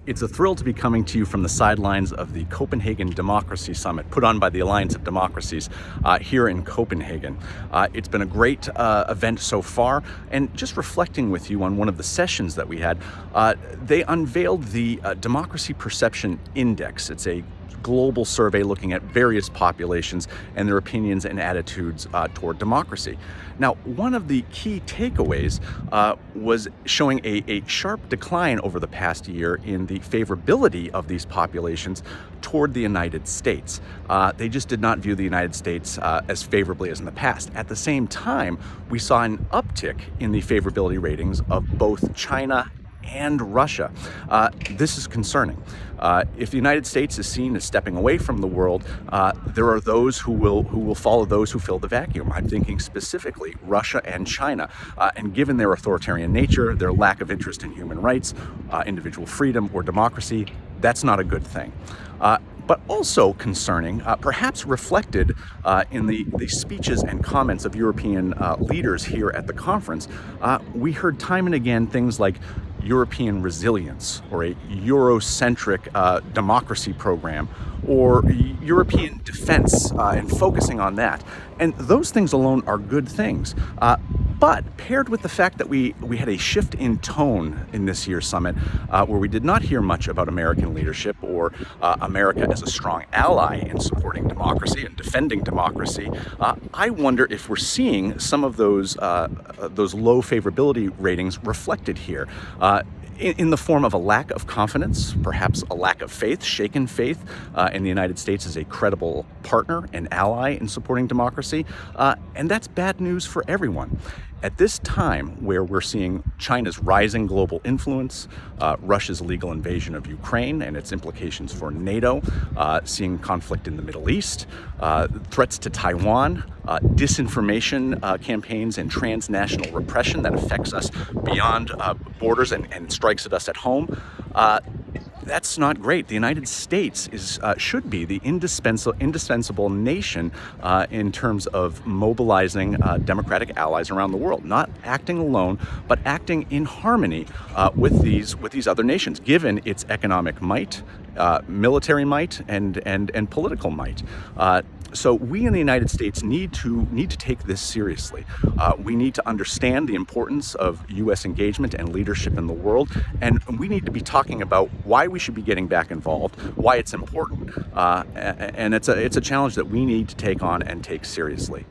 It's a thrill to be coming to you from the sidelines of the Copenhagen Democracy Summit, put on by the Alliance of Democracies here in Copenhagen. It's been a great event so far, and just reflecting with you on one of the sessions that we had, they unveiled the Democracy Perception Index. It's a global survey looking at various populations and their opinions and attitudes toward democracy. Now, one of the key takeaways was showing a sharp decline over the past year in the favorability of these populations toward the United States. They just did not view the United States as favorably as in the past. At the same time, we saw an uptick in the favorability ratings of both China and Russia. This is concerning. If the United States is seen as stepping away from the world, there are those who will follow those who fill the vacuum. I'm thinking specifically Russia and China. And given their authoritarian nature, their lack of interest in human rights, individual freedom, or democracy, that's not a good thing. But also concerning, perhaps reflected in the speeches and comments of European leaders here at the conference, we heard time and again things like European resilience, or a Eurocentric democracy program, or European defense, and focusing on that. And those things alone are good things. But paired with the fact that we had a shift in tone in this year's summit, where we did not hear much about American leadership or America as a strong ally in supporting democracy and defending democracy, I wonder if we're seeing some of those low favorability ratings reflected here. In the form of a lack of confidence, perhaps a lack of faith, shaken faith in the United States as a credible partner and ally in supporting democracy. And that's bad news for everyone. At this time, where we're seeing China's rising global influence, Russia's legal invasion of Ukraine and its implications for NATO, seeing conflict in the Middle East, threats to Taiwan, disinformation campaigns and transnational repression that affects us beyond borders and strikes at us at home, that's not great. The United States should be the indispensable nation in terms of mobilizing democratic allies around the world, not acting alone, but acting in harmony with these other nations, given its economic might, military might, and political might. So we in the United States need to take this seriously. We need to understand the importance of U.S. engagement and leadership in the world, and we need to be talking about why we should be getting back involved, why it's important, and it's a challenge that we need to take on and take seriously.